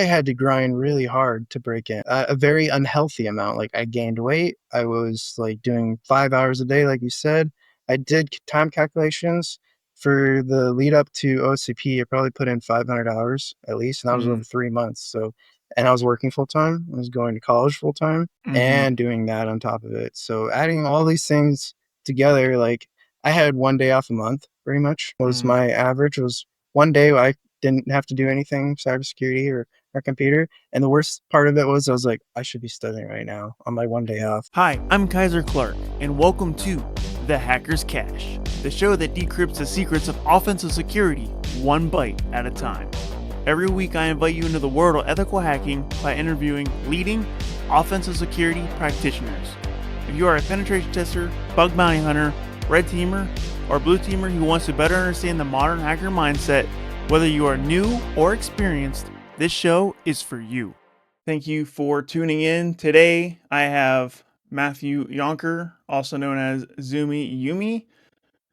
I had to grind really hard to break in a very unhealthy amount. Like I gained weight. I was like doing 5 hours a day, like you said. I did time calculations for the lead up to OSCP. I probably put in 500 hours at least, and that was over Mm, 3 months. So, and I was working full time. I was going to college full time hmm and doing that on top of it. So, adding all these things together, like I had one day off a month, pretty much was mm. my average. Was one day I didn't have to do anything cybersecurity or our computer. And the worst part of it was I was like, I should be studying right now on my one day off. Hi, I'm Kyser Clark, and welcome to The Hacker's Cache, the show that decrypts the secrets of offensive security one bite at a time. Every week, I invite you into the world of ethical hacking by interviewing leading offensive security practitioners. If you are a penetration tester, bug bounty hunter, red teamer, or blue teamer who wants to better understand the modern hacker mindset, whether you are new or experienced, this show is for you. Thank you for tuning in. Today, I have Matthew Younker, also known as Zumi Yumi,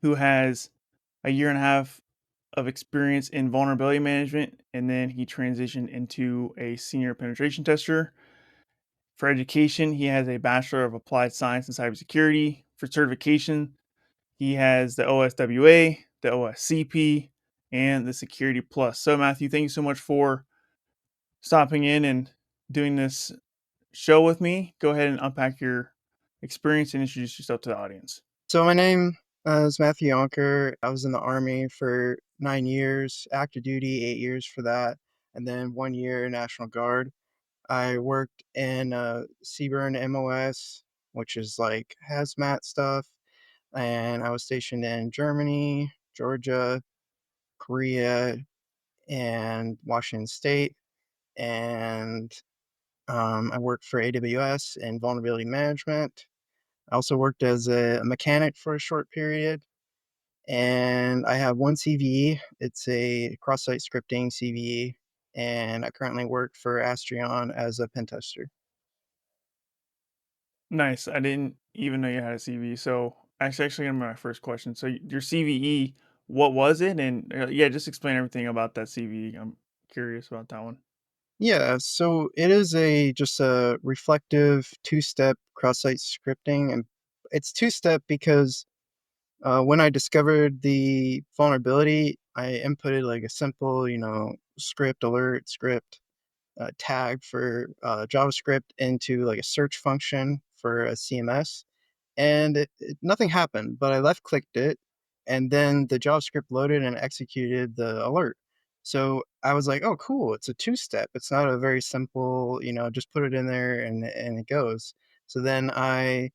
who has a year and a half of experience in vulnerability management, and then he transitioned into a senior penetration tester. For education, he has a Bachelor of Applied Science in Cybersecurity. For certification, he has the OSWA, the OSCP, and the Security Plus. So, Matthew, thank you so much for stopping in and doing this show with me. Go ahead and unpack your experience and introduce yourself to the audience. So my name is Matthew Younker. I was in the Army for 9 years, active duty, 8 years for that, and then 1 year National Guard. I worked in CBRN MOS, which is like hazmat stuff, and I was stationed in Germany, Georgia, Korea, and Washington State. And I worked for AWS in vulnerability management. I also worked as a mechanic for a short period, and I have one CVE. It's a cross-site scripting CVE, and I currently work for Astrion as a pentester. Nice. I didn't even know you had a CV. So actually gonna be my first question. So your CVE, what was it? And yeah, just explain everything about that CVE. I'm curious about that one. Yeah, so it is a just a reflective two-step cross-site scripting, and it's two-step because when I discovered the vulnerability, I inputted like a simple, script alert script tag for JavaScript into like a search function for a CMS, and nothing happened. But I left clicked it, and then the JavaScript loaded and executed the alert. So I was like, "Oh, cool! It's a two-step. It's not a very simple, just put it in there and it goes." So then I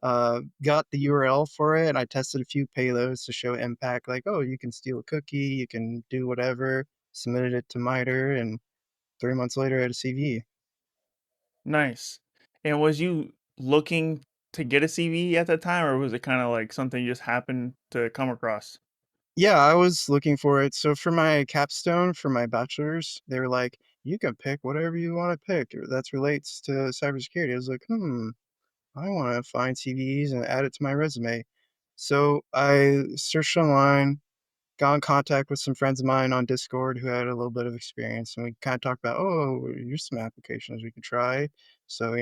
got the URL for it, and I tested a few payloads to show impact, like, "Oh, you can steal a cookie, you can do whatever." Submitted it to MITRE, and 3 months later, I had a CV. Nice. And was you looking to get a CV at that time, or was it kind of like something you just happened to come across? Yeah, I was looking for it. So for my capstone, for my bachelor's, they were like, you can pick whatever you want to pick that relates to cybersecurity. I was like, I want to find CVEs and add it to my resume. So I searched online, got in contact with some friends of mine on Discord who had a little bit of experience, and we kind of talked about, oh, here's some applications we could try. So,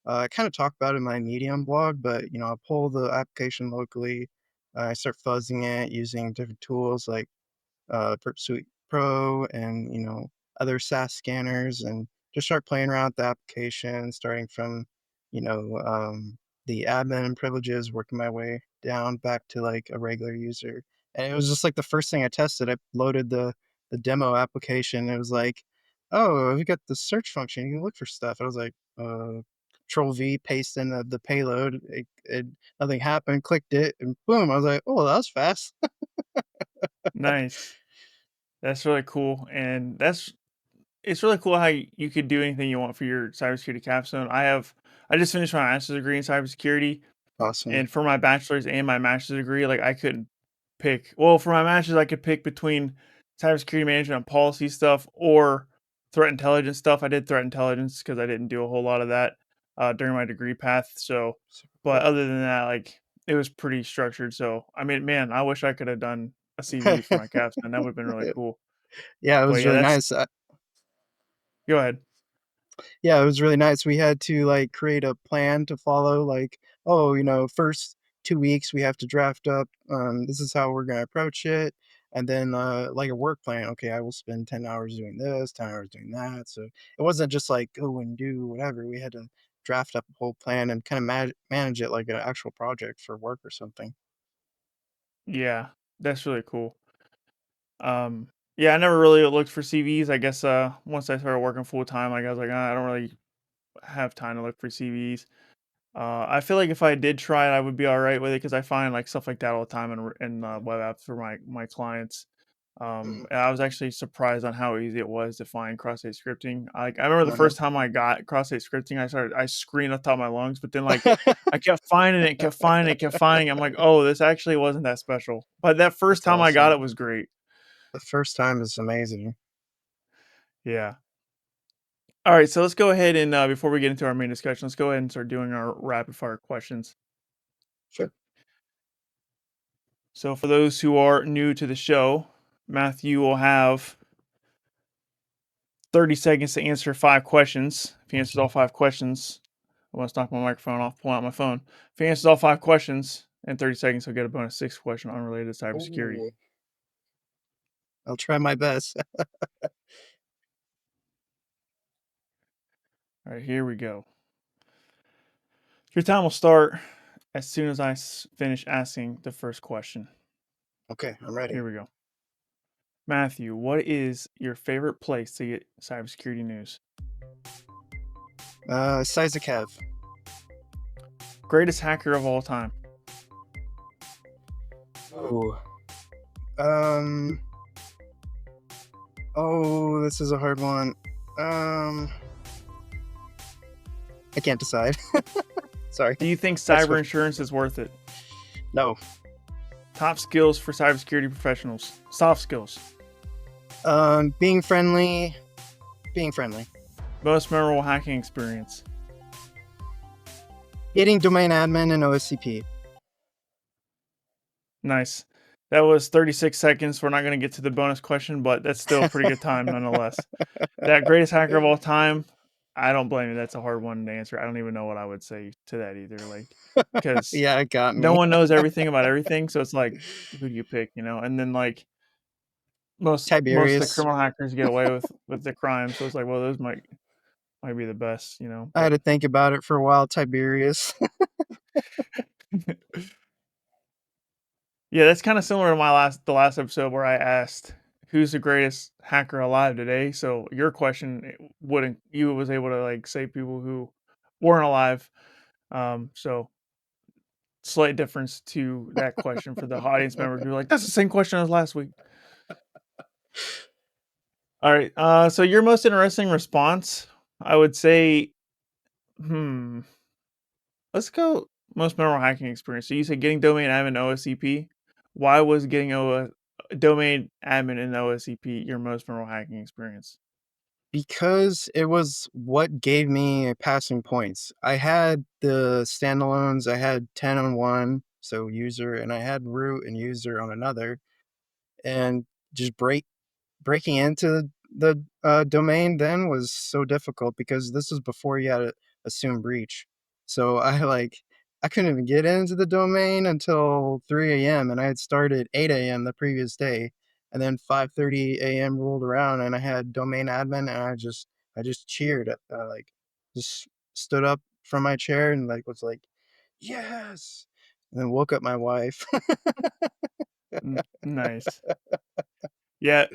I kind of talk about it in my Medium blog, but I pull the application locally. I start fuzzing it using different tools like Perp Suite Pro and other SaaS scanners, and just start playing around with the application, starting from you know the admin privileges, working my way down back to like a regular user. And it was just like the first thing I tested. I loaded the demo application. It was like, oh, we got the search function. You can look for stuff. I was like, Control V, paste in the payload. Nothing happened. Clicked it, and boom! I was like, oh, that was fast. Nice. That's really cool. And it's really cool how you could do anything you want for your cybersecurity capstone. I just finished my master's degree in cybersecurity. Awesome. And for my bachelor's and my master's degree, like I couldn't pick. Well, for my master's, I could pick between cybersecurity management and policy stuff or threat intelligence stuff. I did threat intelligence because I didn't do a whole lot of that during my degree path. So, Super but cool. other than that, like it was pretty structured. So, I mean, man, I wish I could have done a CV for my capstone. That would have been really cool. Yeah, it But was yeah, really that's nice. Go ahead. Yeah, it was really nice. We had to like create a plan to follow. Like, oh, first 2 weeks we have to draft up. This is how we're gonna approach it, and then like a work plan. Okay, I will spend 10 hours doing this, 10 hours doing that. So it wasn't just like go and do whatever. We had to draft up a whole plan and kind of manage it like an actual project for work or something. Yeah, that's really cool. Um, yeah, I never really looked for CVs. I guess once I started working full time, like I was like, "Ah, I don't really have time to look for CVs." I feel like if I did try it, I would be all right with it because I find like stuff like that all the time in web apps for my clients. Mhm. And I was actually surprised on how easy it was to find cross-site scripting. Like I remember the Uh-huh. first time I got cross-site scripting, I screamed at the top of my lungs, but then like I kept finding it, kept finding it, kept finding it. I'm like, oh, this actually wasn't that special. But that first That's time I got awesome. it was great. The first time is amazing. Yeah. All right, so let's go ahead and before we get into our main discussion, let's go ahead and start doing our rapid fire questions. Sure. So for those who are new to the show, Matthew will have 30 seconds to answer 5 questions. If he answers all 5 questions, I want to knock my microphone off, pull out my phone. If he answers all 5 questions in 30 seconds, he'll get a bonus 6 question unrelated to cybersecurity. Ooh, I'll try my best. All right, here we go. Your time will start as soon as I finish asking the first question. Okay, I'm ready. Here we go. Matthew, what is your favorite place to get cybersecurity news? Cybersecurity. Greatest hacker of all time. Ooh. Um. Oh, this is a hard one. Um. I can't decide. Sorry. Do you think Next cyber question. insurance is worth it? No. Top skills for cybersecurity professionals. Soft skills. Being friendly. Being friendly. Most memorable hacking experience. Getting domain admin and OSCP. Nice. That was 36 seconds. We're not going to get to the bonus question, but that's still a pretty good time nonetheless. That greatest hacker of all time, I don't blame you. That's a hard one to answer. I don't even know what I would say to that either. Like, because Yeah, it got no me. one knows everything about everything. So it's like, who do you pick, you know? And then like most of the Tiberius. criminal hackers get away with the crime. So it's like, well, those might be the best, you know, I had to think about it for a while. Tiberius. but yeah, that's kind of similar to the last episode where I asked who's the greatest hacker alive today. So your question wouldn't you was able to like say people who weren't alive. So slight difference to that question for the audience members who are like, that's the same question as last week. All right. So your most interesting response, I would say, hmm, let's go most memorable hacking experience. So you said getting domain admin OSCP. Why was getting domain admin in OSCP your most memorable hacking experience? Because it was what gave me passing points. I had the standalones, I had 10 on one, so user, and I had root and user on another, and just breaking into the domain then was so difficult because this was before you had to assume breach. So I couldn't even get into the domain until 3 a.m. and I had started 8 a.m. the previous day, and then 5:30 a.m. rolled around and I had domain admin and I just cheered, like just stood up from my chair and like was like yes, and then woke up my wife. Nice. Yeah,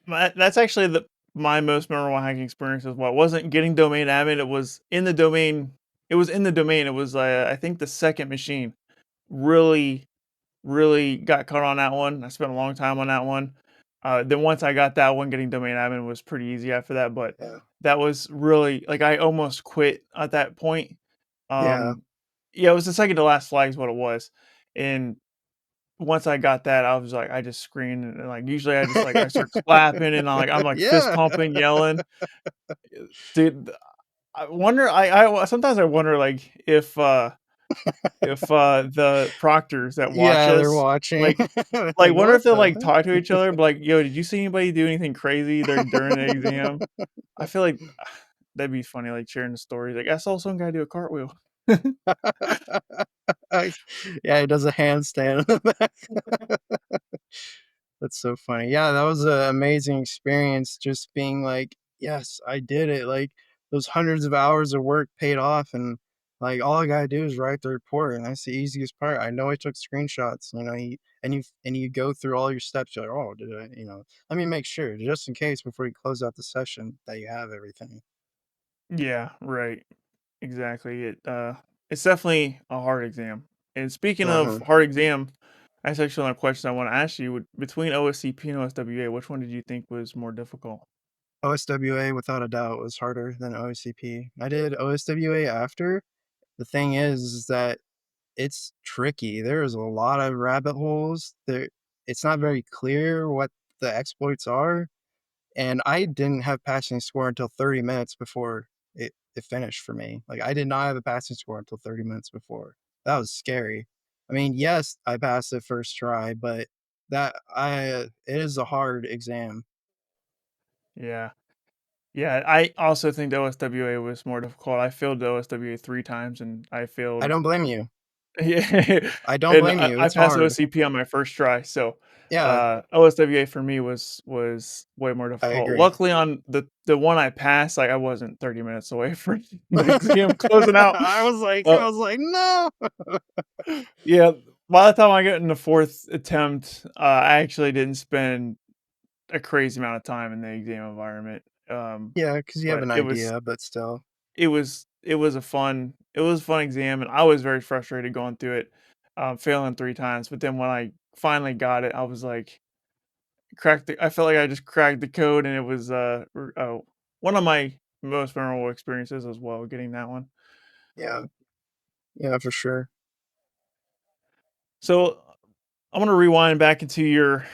that's actually my most memorable hacking experience as well. It wasn't getting domain admin. It was in the domain. It was in the domain. It was I think the second machine really really got caught on that one. I spent a long time on that one. Then once I got that one, getting domain admin was pretty easy after that. But Yeah, that was really like I almost quit at that point. yeah. Um, yeah, it was the second to last flag is what it was. And once I got that, I was like, I just screamed and like usually I just like I start clapping and I'm like fist Yeah. pumping, yelling. Dude, I wonder. I sometimes I wonder like if if the proctors that watch Yeah, they're us, watching. like Like, wonder "What if they'll the like heck?" talk to each other, but like, yo, did you see anybody do anything crazy there during the exam? I feel like that'd be funny, like sharing the stories. Like I saw some guy do a cartwheel. Yeah, he does a handstand in the back. That's so funny. Yeah, that was an amazing experience just being like, "Yes, I did it." Like, those hundreds of hours of work paid off, and, like, all I gotta do is write the report, and that's the easiest part. I know I took screenshots, you go through all your steps, you're like, "Oh, did I," "Let me make sure, just in case before you close out the session that you have everything." Yeah, right. Exactly. It's definitely a hard exam. And speaking of Uh-huh. hard exam, that's actually another question I want to ask you. Between OSCP and OSWA, which one did you think was more difficult? OSWA, without a doubt, was harder than OSCP. I did OSWA after. The thing is that it's tricky. There's a lot of rabbit holes. It's not very clear what the exploits are, and I didn't have passing score until 30 minutes before it finished for me. Like, I did not have a passing score until 30 minutes before. That was scary. I mean, yes, I passed it first try, but it is a hard exam. Yeah. Yeah, I also think the OSWA was more difficult. I failed the OSWA 3 times and I I failed. don't blame you. Yeah. I don't And blame you. I It's passed hard. OSCP on my first try. So Yeah, OSWA for me was way more I difficult. agree. Luckily on the one I passed, like I wasn't 30 minutes away from the exam closing out. I Uh, was like, "No." Yeah, by the time I got in the 4th attempt, I actually didn't spend a crazy amount of time in the exam environment, Yeah, because you have but an idea, but still. it was a fun exam, and I was very frustrated going through it, failing 3 times, but then when I finally got it, I was like, I felt like I just cracked the code, and it was, one of my most memorable experiences as well, getting that one. Yeah, yeah, for sure. So, I wanna rewind back into your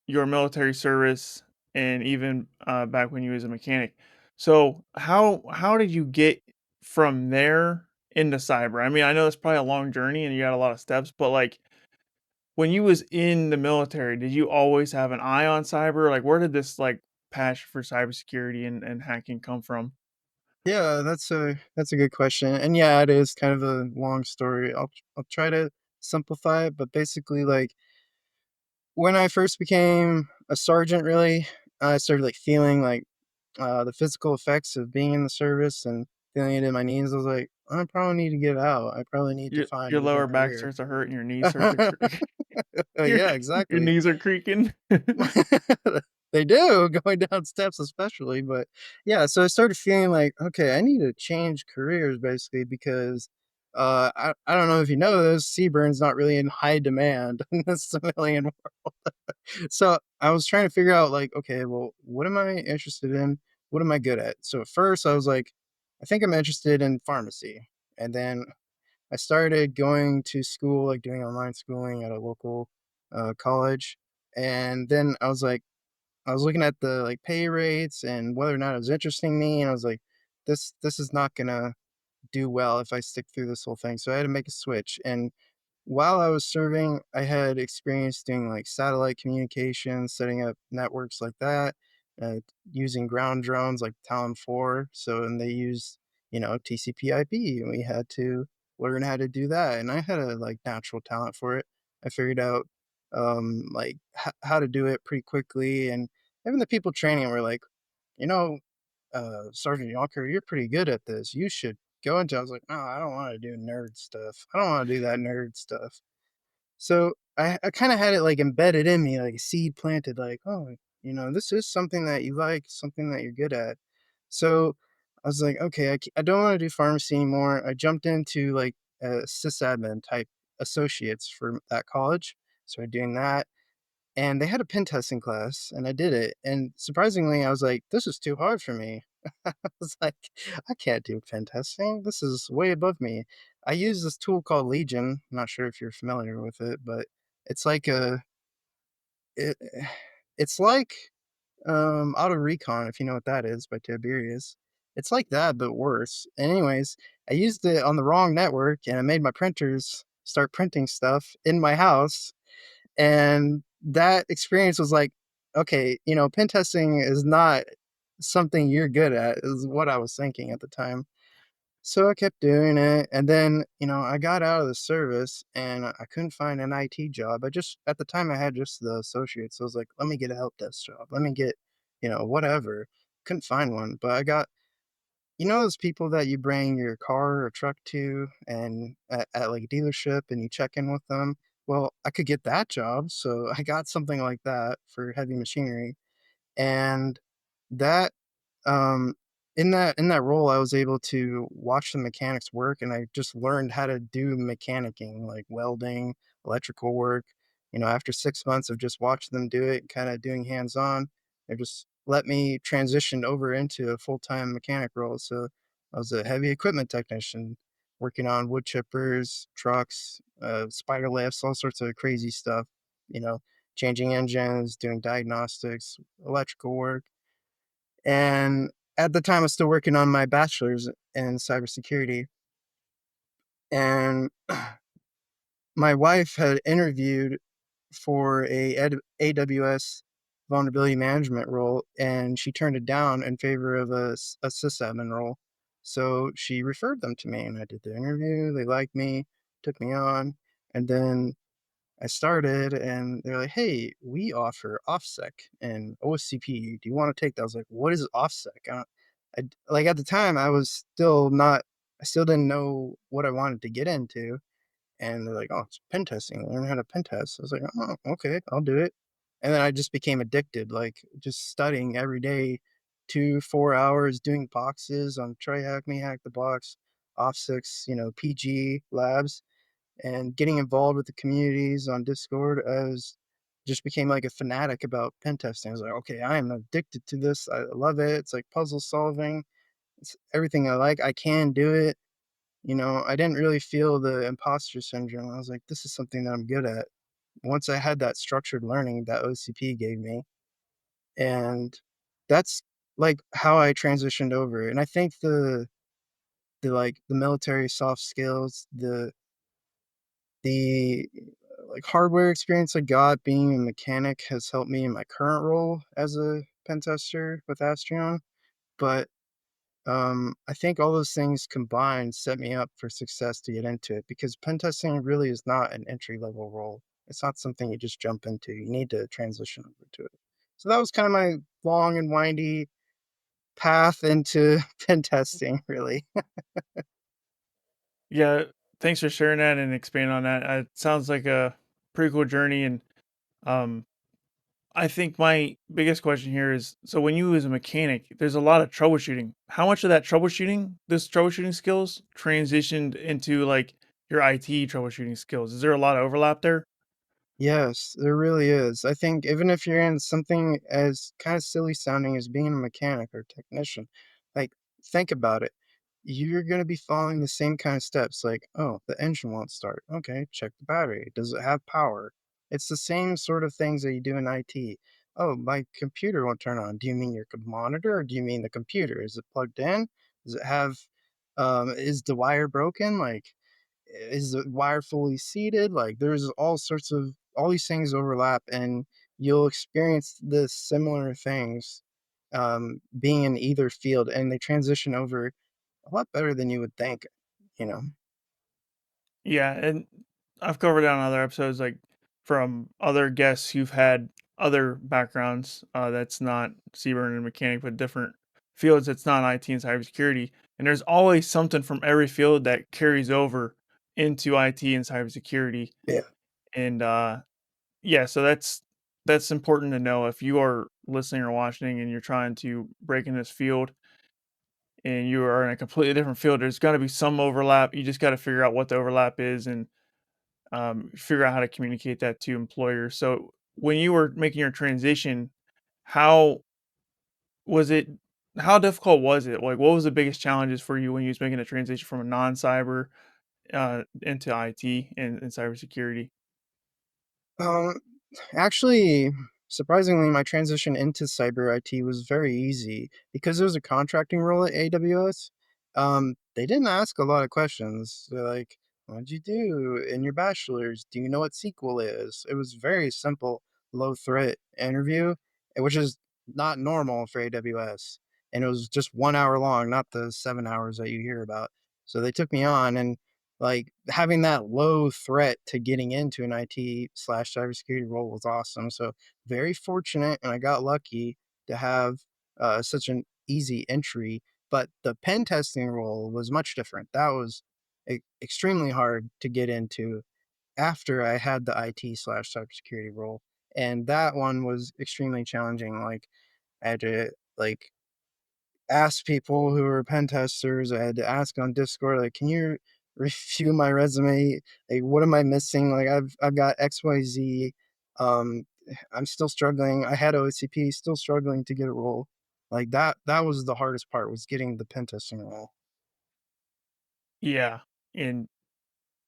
military service and even back when you was a mechanic. So how did you get from there into cyber? I mean, I know it's probably a long journey and you got a lot of steps, but like when you was in the military, did you always have an eye on cyber? Like where did this like passion for cybersecurity and hacking come from? Yeah, that's a good question, and yeah, it is kind of a long story. I'll try to simplify it, but basically, like, when I first became a sergeant, really, I started, like, feeling, like, the physical effects of being in the service and feeling it in my knees. I was like, "I probably need to get out. I probably need to find Your a different lower back career." starts to hurt and your knees start to your Yeah, your exactly. knees are creaking. They do, going down steps especially, but yeah, so I started feeling like, "Okay, I need to change careers basically because, I don't know if you know this, CBRN's not really in high demand in the civilian world." So, I was trying to figure out like, "Okay, well, what am I interested in? What am I good at?" So at first I was like, "I think I'm interested in pharmacy." And then I started going to school, like doing online schooling at a local, college, and then I was looking at the, like, pay rates and whether or not it was interesting me, and I was like, "This is not gonna do well if I stick through this whole thing." So I had to make a switch, and while I was serving, I had experience doing, like, satellite communications, setting up networks like that, uh, using ground drones like Talon 4. So and they use, TCP/IP, and we had to learn how to do that, and I had a, like, natural talent for it. I figured out, like, how to do it pretty quickly, and even the people training were like, "You know, Sergeant Younker, you're pretty good at this. You should go into." I was like, "No, I don't want to do nerd stuff. I don't want to do that nerd stuff." So I kind of had it like embedded in me, like a seed planted, like, "Oh, this is something that you like, something that you're good at." So I was like, "Okay, I don't want to do pharmacy anymore." I jumped into like sysadmin type associates for that college. Started doing that, and they had a pen testing class, and I did it. And surprisingly, I was like, "This is too hard for me." I was like, "I can't do pen testing. This is way above me." I use this tool called Legion. I'm not sure if you're familiar with it, but it's like it, it's like Auto Recon, if you know what that is, by Tiberius. It's like that, but worse. Anyways, I used it on the wrong network and I made my printers start printing stuff in my house. And that experience was like, okay, pen testing is not something you're good at, is what I was thinking at the time. So I kept doing it. And then, I got out of the service and I couldn't find an IT job. At the time, I had just the associate. So I was like, let me get a help desk job. Let me get, whatever. Couldn't find one. But I got, those people that you bring your car or truck to and at like a dealership and you check in with them. Well, I could get that job. So I got something like that for heavy machinery. And that um, in that role, I was able to watch the mechanics work, and I just learned how to do mechanicking, like welding, electrical work. After 6 months of just watching them do it, kind of doing hands-on, they just let me transition over into a full-time mechanic role. So I was a heavy equipment technician, working on wood chippers, trucks, spider lifts, all sorts of crazy stuff. You know, changing engines, doing diagnostics, electrical work. And at the time, I was still working on my bachelor's in cybersecurity. And my wife had interviewed for AWS vulnerability management role, and she turned it down in favor of a sysadmin role. So she referred them to me, and I did the interview. They liked me, took me on, and then I started and they're like, "Hey, we offer OffSec and OSCP. Do you want to take that?" I was like, "What is OffSec?" Like at the time, I still didn't know what I wanted to get into. And they're like, "Oh, it's pen testing. Learn how to pen test." I was like, "Oh, okay, I'll do it." And then I just became addicted, like just studying every day, 2, 4 hours doing boxes on Try Hack Me, Hack the Box, OffSec's, PG labs and getting involved with the communities on Discord. Just became like a fanatic about pen testing. I was like, okay, I am addicted to this. I love it. It's like puzzle solving. It's everything I like. I can do it. I didn't really feel the imposter syndrome. I was like, this is something that I'm good at. Once I had that structured learning that OCP gave me, and that's like how I transitioned over. And I think the military soft skills, the like hardware experience I got being a mechanic has helped me in my current role as a pen tester with Astrion. But I think all those things combined set me up for success to get into it because pen testing really is not an entry level role. It's not something you just jump into. You need to transition over to it. So that was kind of my long and windy path into pen testing, really. Yeah, thanks for sharing that and expanding on that. It sounds like a pretty cool journey, and um, I think my biggest question here is: so when you as a mechanic, there's a lot of troubleshooting. How much of that troubleshooting, this troubleshooting skills, transitioned into like your IT troubleshooting skills? Is there a lot of overlap there? Yes, there really is. I think even if you're in something as kind of silly sounding as being a mechanic or technician, like think about it. You're going to be following the same kind of steps like, oh, the engine won't start. Okay, check the battery. Does it have power? It's the same sort of things that you do in IT. Oh, my computer won't turn on. Do you mean your monitor or do you mean the computer? Is it plugged in? Does it have, is the wire broken? Like, is the wire fully seated? Like there's all these things overlap and you'll experience the similar things being in either field and they transition over a lot better than you would think, you know. Yeah, and I've covered that on other episodes, like from other guests who've had other backgrounds that's not cyber and mechanic, but different fields that's not IT and cybersecurity. And there's always something from every field that carries over into IT and cybersecurity. Yeah. And yeah, so that's important to know if you are listening or watching and you're trying to break in this field and you are in a completely different field. There's got to be some overlap. You just got to figure out what the overlap is and figure out how to communicate that to employers. So when you were making your transition, how was it? How difficult was it? Like, what was the biggest challenges for you when you was making a transition from a non-cyber into IT and cybersecurity? Um Actually, surprisingly, my transition into cyber IT was very easy because it was a contracting role at AWS. They didn't ask a lot of questions. They're like, "What'd you do in your bachelor's? Do you know what SQL is?" It was very simple, low threat interview, which is not normal for AWS. And it was just 1 hour long, not the 7 hours that you hear about. So they took me on, and like having that low threat to getting into an IT slash cybersecurity role was awesome. So very fortunate, and I got lucky to have such an easy entry. But the pen testing role was much different. That was extremely hard to get into after I had the IT slash cybersecurity role, and that one was extremely challenging. Like I had to like ask people who are pen testers. I had to ask on Discord, like, can you review my resume? Like, what am I missing? Like, I've got XYZ. Um, I'm still struggling. I had OSCP, still struggling to get a role. Like that was the hardest part, was getting the pen testing role. Yeah, and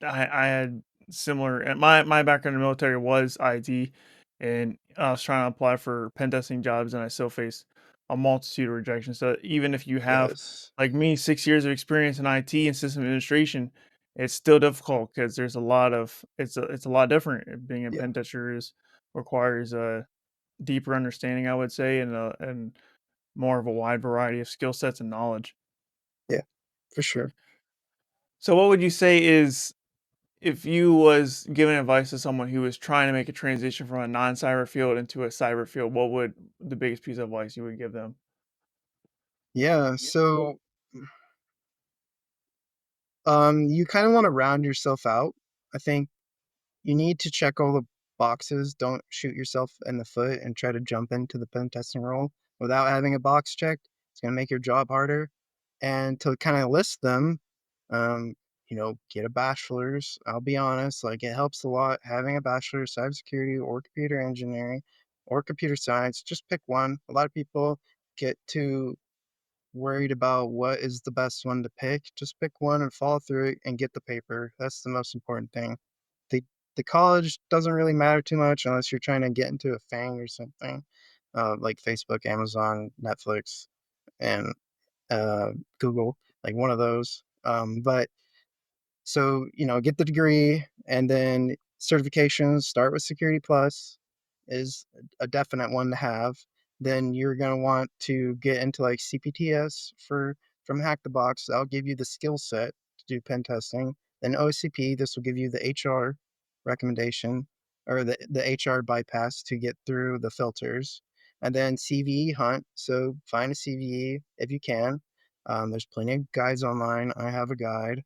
I had similar. And my background in the military was IT, and I was trying to apply for pen testing jobs, and I still face a multitude of rejections. So even if you have, Yes. like me, 6 years of experience in IT and system administration, it's still difficult because there's a lot of it's a lot different. Being a Yeah. pen tester is requires a deeper understanding, I would say, and more of a wide variety of skill sets and knowledge. Yeah. For sure. So, what would you say is if you was giving advice to someone who was trying to make a transition from a non-cyber field into a cyber field, what would the biggest piece of advice you would give them? Yeah. So you kind of want to round yourself out. I think you need to check all the boxes. Don't shoot yourself in the foot and try to jump into the pen testing role without having a box checked. It's going to make your job harder. And to kind of list them, um, get a bachelor's. I'll be honest, like it helps a lot having a bachelor's cybersecurity or computer engineering or computer science. Just pick one. A lot of people get too worried about what is the best one to pick. Just pick one and follow through it and get the paper. That's the most important thing. The the college doesn't really matter too much unless you're trying to get into a FANG or something, like Facebook, Amazon, Netflix, and uh, Google, like one of those. But so, get the degree, and then certifications, start with Security Plus is a definite one to have. Then you're going to want to get into like CPTS from Hack the Box. That'll give you the skill set to do pen testing. Then OCP, this will give you the HR recommendation, or the HR bypass to get through the filters. And then CVE hunt. So find a CVE if you can. There's plenty of guides online. I have a guide.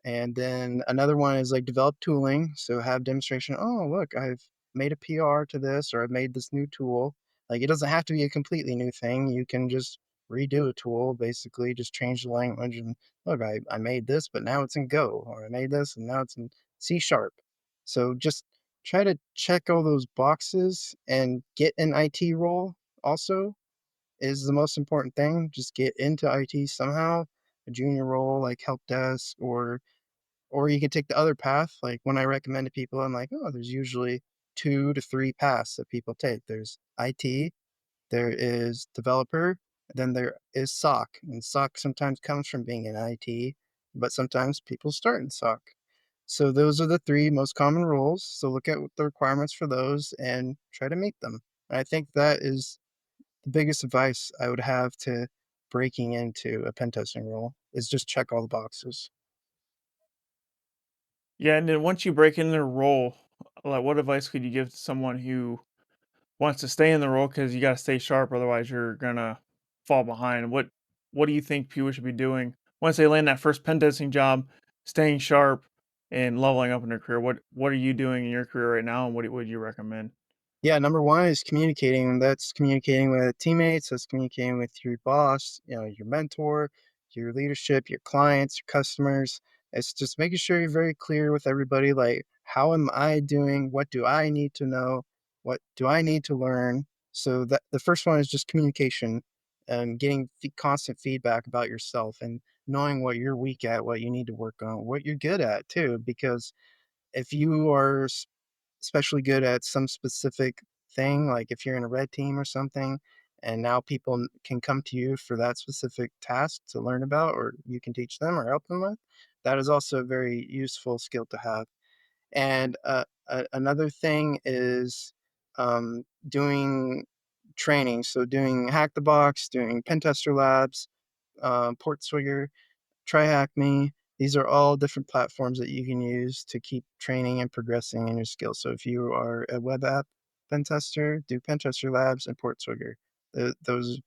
And then another one is like develop tooling. So have demonstration. Oh, look, I've made a PR to this, or I've made this new tool. Like it doesn't have to be a completely new thing. You can just redo a tool, basically, just change the language. And look, I made this, but now it's in Go, or I made this and now it's in C sharp. So just try to check all those boxes and get an IT role also is the most important thing. Just get into IT somehow, a junior role like help desk, or you can take the other path. Like when I recommend to people, I'm like, oh, there's usually 2 to 3 paths that people take. There's IT, there is developer, then there is SOC. And SOC sometimes comes from being in IT, but sometimes people start in SOC. So those are the 3 most common roles. So look at the requirements for those and try to meet them. And I think that is the biggest advice I would have to breaking into a pen testing role is just check all the boxes. Yeah, and then once you break into the role, like what advice could you give to someone who wants to stay in the role because you got to stay sharp, otherwise you're gonna fall behind? What do you think people should be doing once they land that first pen testing job, staying sharp and leveling up in their career? What are you doing in your career right now, and what would you recommend? Yeah, number one is communicating. That's communicating with teammates. That's communicating with your boss, your mentor, your leadership, your clients, your customers. It's just making sure you're very clear with everybody. Like, how am I doing? What do I need to know? What do I need to learn? So that the first one is just communication and getting constant feedback about yourself and knowing what you're weak at, what you need to work on, what you're good at too. Because if you are especially good at some specific thing, like if you're in a red team or something, and now people can come to you for that specific task to learn about, or you can teach them or help them with. That is also a very useful skill to have. And another thing is doing training. So doing Hack the Box, doing Pentester Labs, Portswigger, TryHackMe. These are all different platforms that you can use to keep training and progressing in your skills. So if you are a web app pen tester, do Pentester Labs and Portswigger. Those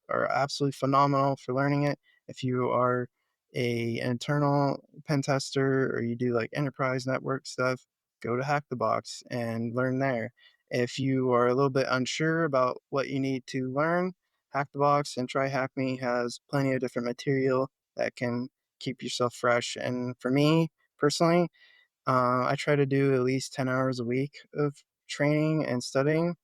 are absolutely phenomenal for learning it. If you are a internal pen tester or you do like enterprise network stuff, go to Hack the Box and learn there. If you are a little bit unsure about what you need to learn, Hack the Box and Try Hack Me has plenty of different material that can keep yourself fresh. And for me personally, I try to do at least 10 hours a week of training and studying.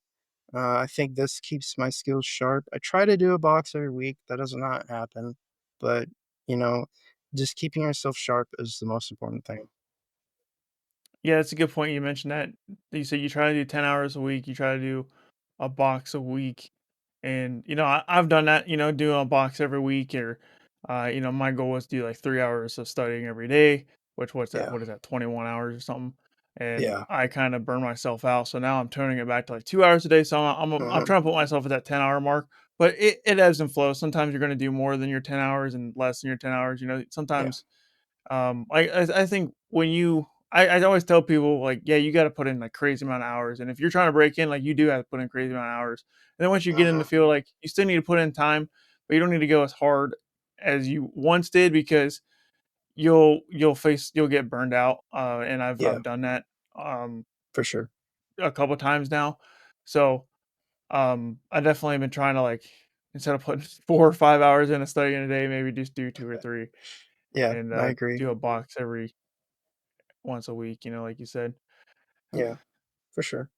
I think this keeps my skills sharp. I try to do a box every week. That does not happen, but you know, just keeping yourself sharp is the most important thing. Yeah, that's a good point. You mentioned that. You said you try to do 10 hours a week, you try to do a box a week. And, I've done that, doing a box every week or, my goal was to do like 3 hours of studying every day, which what's that? Yeah, What is that? 21 hours or something. And yeah, I kind of burned myself out. So now I'm turning it back to like 2 hours a day. So I'm uh trying to put myself at that 10-hour mark, but it ebbs and flows. Sometimes you're going to do more than your 10 hours and less than your 10 hours. yeah, Sometimes I think when I always tell people like, yeah, you got to put in like crazy amount of hours, and if you're trying to break in, like you do have to put in crazy amount of hours. And then once you get in the uh field, like you still need to put in time, but you don't need to go as hard as you once did because you'll get burned out. And I've yeah, I've done that um for sure. a couple times now. So I definitely been trying to like instead of putting 4 or 5 hours in a study in a day, maybe just do 2 or 3 Yeah, and I agree. do a box every once a week, like you said. Yeah, for sure.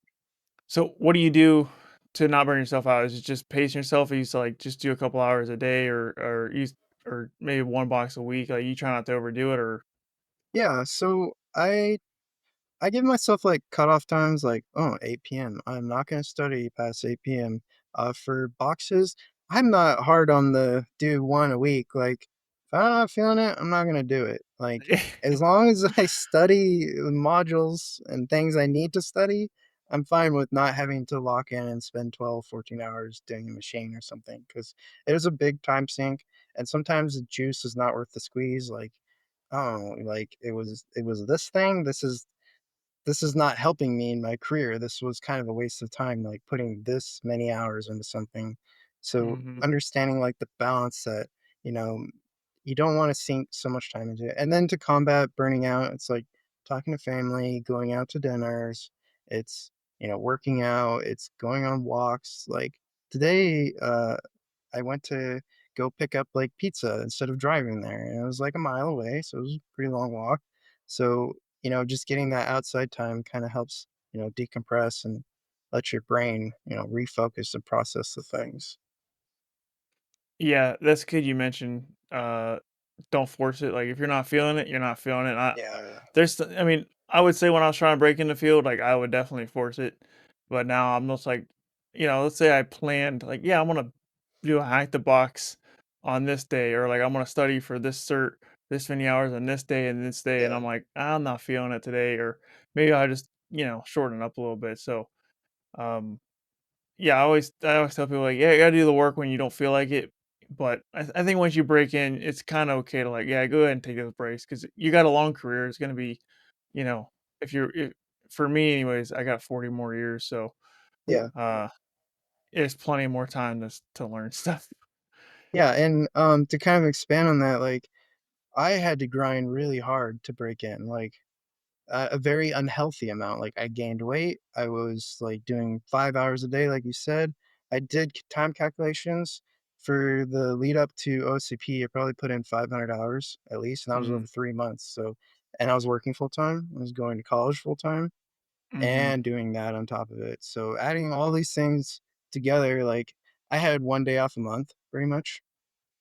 So what do you do to not burn yourself out? Is it just pacing yourself? Or you used to like just do a couple hours a day or maybe one box a week? Like you try not to overdo it or Yeah, so I give myself like cutoff times like, oh, 8 p.m. I'm not going to study past 8 p.m. For boxes, I'm not hard on the do one a week. Like, if I'm not feeling it, I'm not going to do it. Like, as long as I study the modules and things I need to study, I'm fine with not having to lock in and spend 12, 14 hours doing a machine or something because it is a big time sink. And sometimes the juice is not worth the squeeze. Like, oh, like it was this thing. This is not helping me in my career. This was kind of a waste of time, like putting this many hours into something. So Mhm. understanding like the balance that, you know, you don't want to sink so much time into it. And then to combat burning out, it's like talking to family, going out to dinners, it's, working out, it's going on walks. Like today, I went to go pick up like pizza instead of driving there. And it was like a mile away, so it was a pretty long walk. So, just getting that outside time kind of helps, decompress and let your brain, refocus and process the things. Yeah, that's good you mentioned. Don't force it. Like if you're not feeling it, you're not feeling it. Yeah. I mean, I would say when I was trying to break in the field, like I would definitely force it. But now I'm just like, let's say I planned like, yeah, I'm gonna do a hack the box on this day, or like I'm gonna study for this cert this many hours on this day, and Yeah. I'm like, I'm not feeling it today, or maybe I just, shorten up a little bit. So um yeah, I always tell people like, yeah, you gotta do the work when you don't feel like it. But I think once you break in, it's kind of okay to like, yeah, go ahead and take those breaks because you got a long career. It's gonna be, you know, if for me anyways, I got 40 more years, so Yeah. uh, there's plenty more time to learn stuff. Yeah. And to kind of expand on that, like I had to grind really hard to break in. Like a very unhealthy amount. Like I gained weight. I was like doing 5 hours a day, like you said. I did time calculations for the lead up to OSCP. I probably put in 500 hours at least, and that was Mm-hmm. over 3 months. So, and I was working full time. I was going to college full time Mm-hmm. and doing that on top of it. So, adding all these things together, like I had one day off a month, pretty much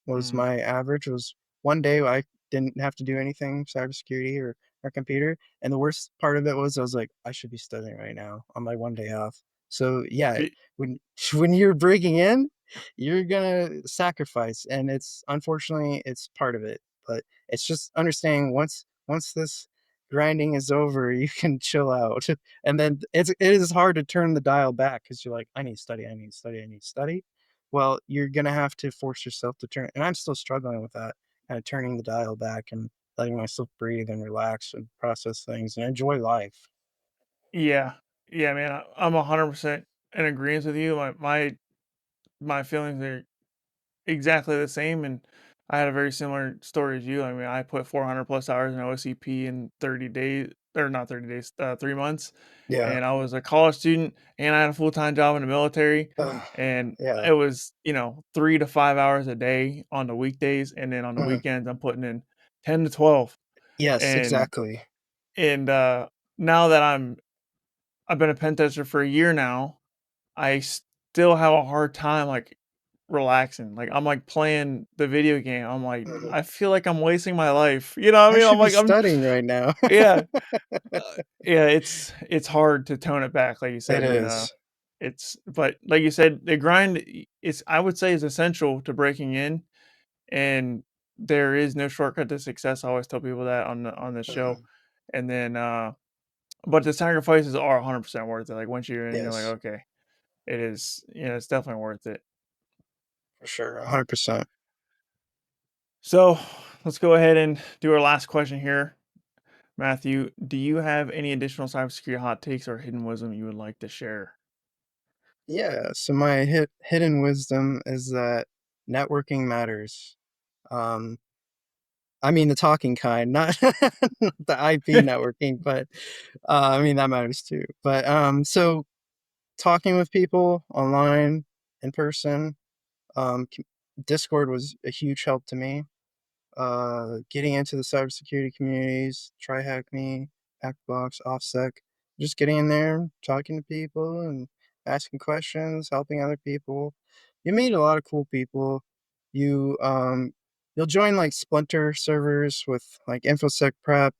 was Mm-hmm. my average was one day I didn't have to do anything cybersecurity or computer. And the worst part of it was I was like, I should be studying right now on my one day off. So yeah, Y- when when you're breaking in, you're gonna sacrifice, and it's unfortunately it's part of it. But it's just understanding once this grinding is over, you can chill out. And then it is hard to turn the dial back because you're like, I need to study, I need to study, I need to study. Well, you're gonna have to force yourself to turn, and I'm still struggling with that, kind of turning the dial back and letting myself breathe and relax and process things and enjoy life. Yeah, yeah, man, I'm 100% in agreement with you. My feelings are exactly the same, and I had a very similar story as you. I mean, I put 400 plus hours in OSCP in 30 days, or not 30 days, 3 months, Yeah. and I was a college student, and I had a full time job in the military, Ugh, and yeah. it was 3 to 5 hours a day on the weekdays, and then on the Mhm. weekends I'm putting in 10 to 12, Yes, and exactly. and now that I've been a pen tester for a year now, I still have a hard time, like, relaxing. Like, I'm, like, playing the video game. I'm like, Mhm. I feel like I'm wasting my life. You know what I I mean? I'm should be like, I'm studying right now. yeah. Yeah, it's hard to tone it back, like you It said, and, is. it's but like you said, the grind is I would say is essential to breaking in, and there is no shortcut to success. I always tell people that on the show, Mhm. and then, but the sacrifices are 100% worth it. Like, once you're in, you're like, Yes, "Okay, it is," it's definitely worth it. for sure, 100%. So let's go ahead and do our last question here. Matthew, do you have any additional cybersecurity hot takes or hidden wisdom you would like to share? Yeah, so my hidden wisdom is that networking matters. Um, I mean the talking kind, not not the IP networking, but, I mean, that matters too. But, so talking with people online, in person, c Discord was a huge help to me. Getting into the cybersecurity communities, TryHackMe, Hackbox, OffSec, just getting in there, talking to people and asking questions, helping other people. You meet a lot of cool people. You you'll join like splinter servers with like infosec prep,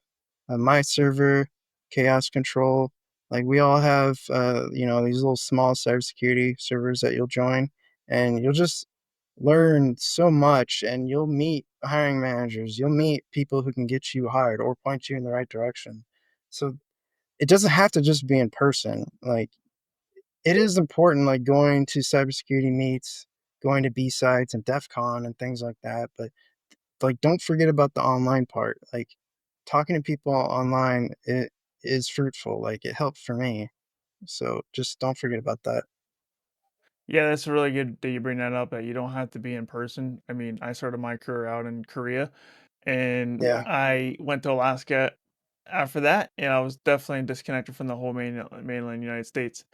my server, chaos control. Like we all have these little small cybersecurity servers that you'll join, and you'll just learn so much, and you'll meet hiring managers, you'll meet people who can get you hired or point you in the right direction. So it doesn't have to just be in person. Like it is important, like going to cybersecurity meets, going to B sides and DEF CON and things like that. But like don't forget about the online part. Like talking to people online, it is fruitful. Like it helped for me. So just don't forget about that. Yeah, that's really good that you bring that up, that you don't have to be in person. I mean, I started my career out in Korea, and Yeah. I went to Alaska after that, and I was definitely disconnected from the whole mainland United States.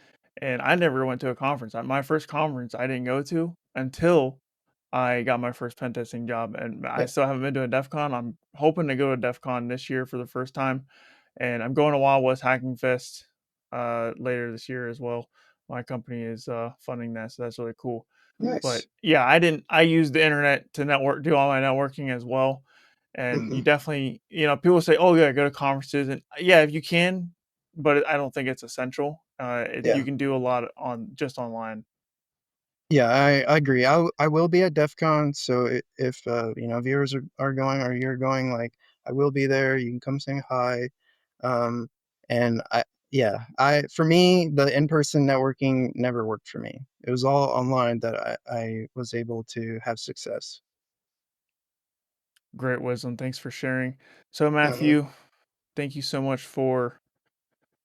And I never went to a conference. My first conference I didn't go to until I got my first pen testing job, and I Yeah. still haven't been to a DEF CON. I'm hoping to go to DEF CON this year for the first time, and I'm going to Wild West Hacking Fest later this year as well. My company is funding that, so that's really cool. But Nice. yeah, I use the internet to network, do all my networking as well. And you Mhm. definitely, people say, "Oh yeah, go to conferences," and yeah, if you can, but I don't think it's essential. You Yeah. can do a lot on just online. Yeah, I agree. I will be at DEF CON, so if viewers are going or you're going, like I will be there. You can come say hi. Um, and I yeah, I for me the in-person networking never worked for me. It was all online that I was able to have success. Great wisdom. Thanks for sharing. So Mhm. Matthew, thank you so much for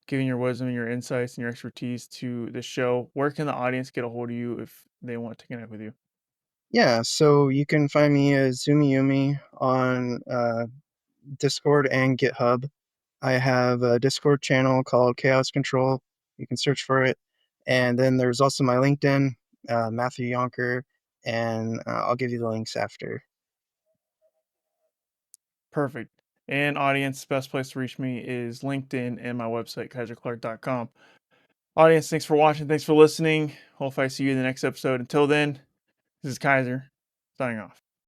giving your wisdom and your insights and your expertise to the show. Where can the audience get a hold of you if they want to connect with you? Yeah, so you can find me as Zumi Yumi on Discord and GitHub. I have a Discord channel called Chaos Control. You can search for it. And then there's also my LinkedIn, Matthew Younker, and I'll give you the links after. Perfect. And audience, best place to reach me is LinkedIn and my website, kaiserclark.com. Audience, thanks for watching. Thanks for listening. Hope I see you in the next episode. Until then, this is Kaiser, signing off.